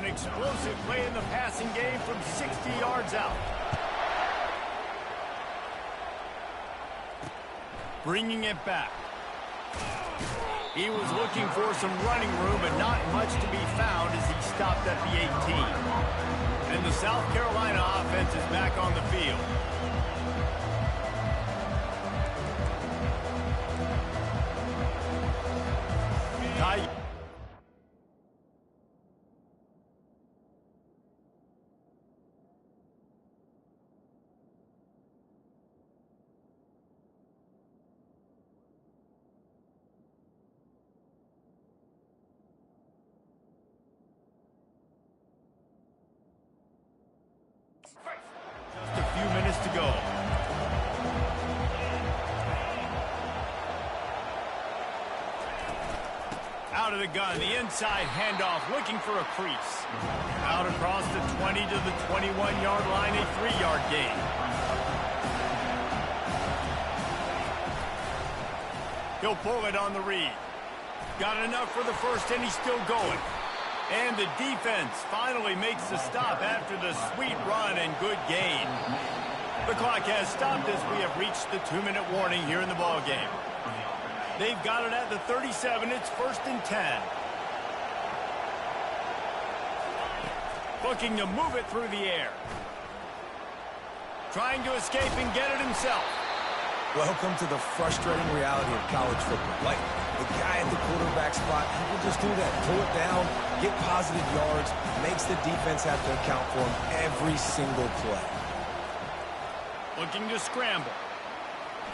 an explosive play in the passing game from 60 yards out. Bringing it back. He was looking for some running room, but not much to be found as he stopped at the 18. And the South Carolina offense is back on the field. Just a few minutes to go. Out of the gun, the inside handoff, looking for a crease. Out across the 20 to the 21-yard line, a 3-yard gain. He'll pull it on the read. Got enough for the first, and he's still going. And the defense finally makes the stop after the sweet run and good gain. The clock has stopped as we have reached the 2-minute warning here in the ballgame. They've got it at the 37. It's 1st and 10. Looking to move it through the air. Trying to escape and get it himself. Welcome to the frustrating reality of college football. Like, the guy at the quarterback spot, he will just do that. Pull it down, get positive yards, makes the defense have to account for him every single play. Looking to scramble.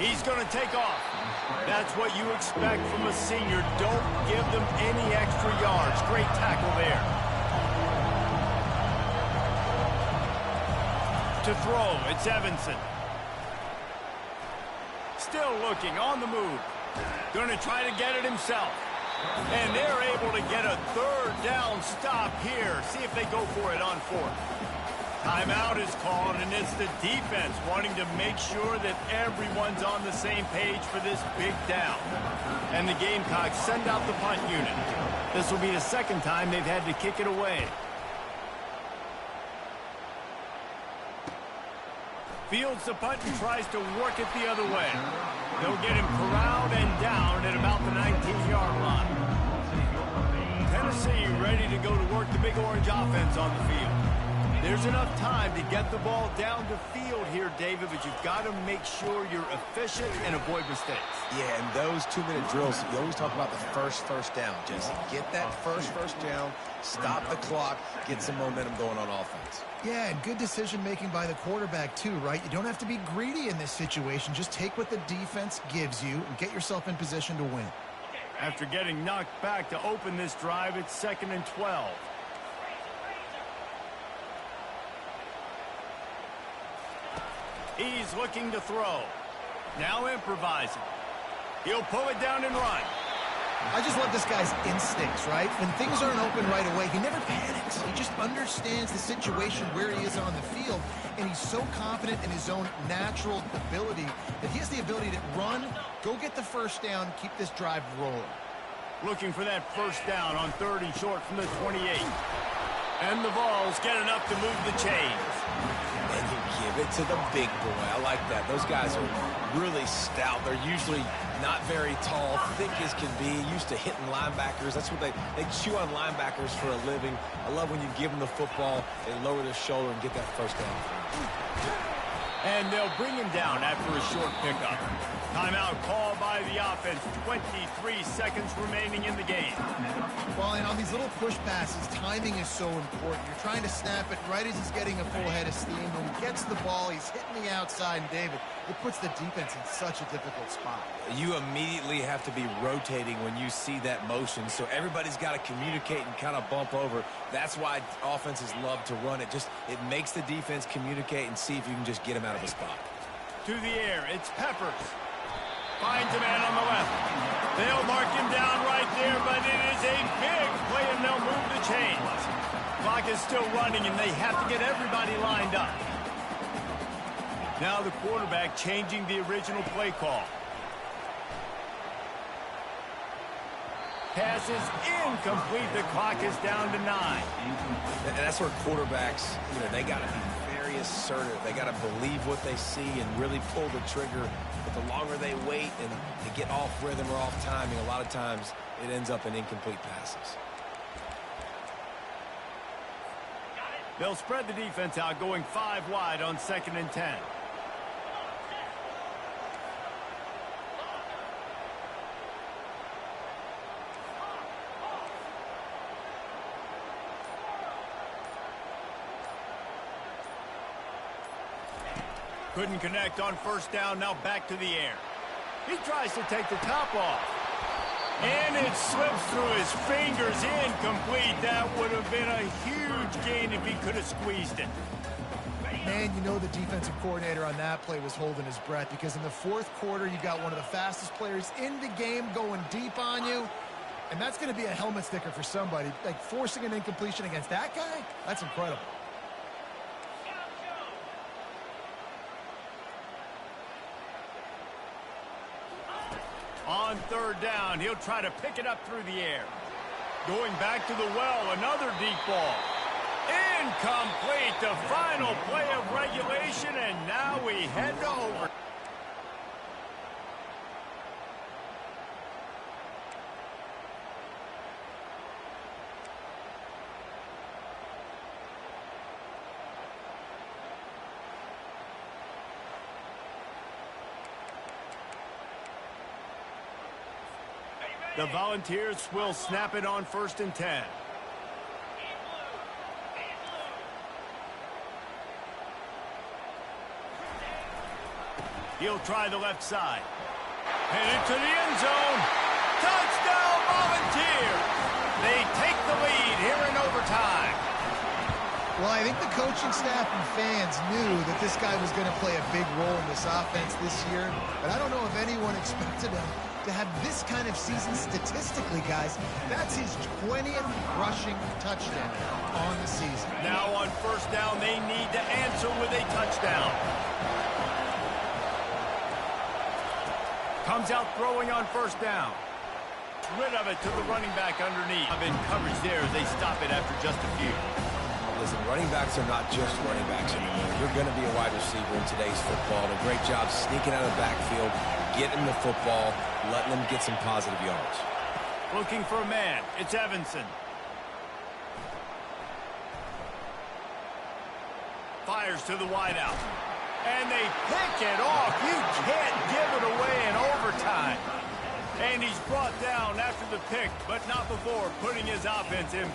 He's going to take off. That's what you expect from a senior. Don't give them any extra yards. Great tackle there. To throw, it's Evanson. Still looking, on the move. Going to try to get it himself. And they're able to get a 3rd down stop here. See if they go for it on 4th. Timeout is called, and it's the defense wanting to make sure that everyone's on the same page for this big down. And the Gamecocks send out the punt unit. This will be the 2nd time they've had to kick it away. Fields the punt and tries to work it the other way. They'll get him corralled and down at about the 19-yard line. Tennessee ready to go to work the Big Orange offense on the field. There's enough time to get the ball down the field here, David, but you've got to make sure you're efficient and avoid mistakes. Yeah, and those 2-minute drills, you always talk about the first down, Jesse. Get that first down, stop the clock, get some momentum going on offense. Yeah, and good decision-making by the quarterback, too, right? You don't have to be greedy in this situation. Just take what the defense gives you and get yourself in position to win. After getting knocked back to open this drive, it's 2nd and 12. He's looking to throw. Now improvising. He'll pull it down and run. I just love this guy's instincts, right? When things aren't open right away, he never panics. He just understands the situation where he is on the field, and he's so confident in his own natural ability that he has the ability to run, go get the 1st down, keep this drive rolling. Looking for that 1st down on 3rd and short from the 28. And the Vols get enough to move the chains. And you give it to the big boy. I like that. Those guys are really stout. They're usually not very tall, thick as can be, used to hitting linebackers. That's what they chew on linebackers for a living. I love when you give them the football, they lower their shoulder and get that 1st down. And they'll bring him down after a short pickup. Timeout called by the offense. 23 seconds remaining in the game. Well, and on these little push passes, timing is so important. You're trying to snap it right as he's getting a full head of steam. When he gets the ball, he's hitting the outside, and David, it puts the defense in such a difficult spot. You immediately have to be rotating when you see that motion, so everybody's got to communicate and kind of bump over. That's why offenses love to run it. It makes the defense communicate and see if you can just get him out of a spot. To the air, it's Peppers. Finds a man on the left. They'll mark him down right there, but it is a big play, and they'll move the chains. Clock is still running, and they have to get everybody lined up. Now the quarterback changing the original play call. Pass is incomplete. The clock is down to 9. And that's where quarterbacks, they got to be very assertive. They got to believe what they see and really pull the trigger. But the longer they wait and they get off rhythm or off timing, a lot of times it ends up in incomplete passes. They'll spread the defense out, going 5 wide on 2nd and 10. Couldn't connect on 1st down, now back to the air. He tries to take the top off. And it slips through his fingers, incomplete. That would have been a huge gain if he could have squeezed it. Man, the defensive coordinator on that play was holding his breath, because in the 4th quarter, you got one of the fastest players in the game going deep on you. And that's going to be a helmet sticker for somebody. Like, forcing an incompletion against that guy, that's incredible. On 3rd down, he'll try to pick it up through the air. Going back to the well, another deep ball. Incomplete, the final play of regulation, and now we head to over. The Volunteers will snap it on 1st and 10. He'll try the left side. And into the end zone. Touchdown, Volunteers! They take the lead here in overtime. Well, I think the coaching staff and fans knew that this guy was going to play a big role in this offense this year, but I don't know if anyone expected him to have this kind of season statistically, guys. That's his 20th rushing touchdown on the season. Now on 1st down, they need to answer with a touchdown. Comes out throwing on 1st down. Rid of it to the running back underneath. In coverage there as they stop it after just a few. Listen, running backs are not just running backs anymore. You're going to be a wide receiver in today's football. And a great job sneaking out of the backfield, getting the football, letting them get some positive yards. Looking for a man. It's Evanson. Fires to the wideout. And they pick it off. You can't give it away in overtime. And he's brought down after the pick, but not before putting his offense in.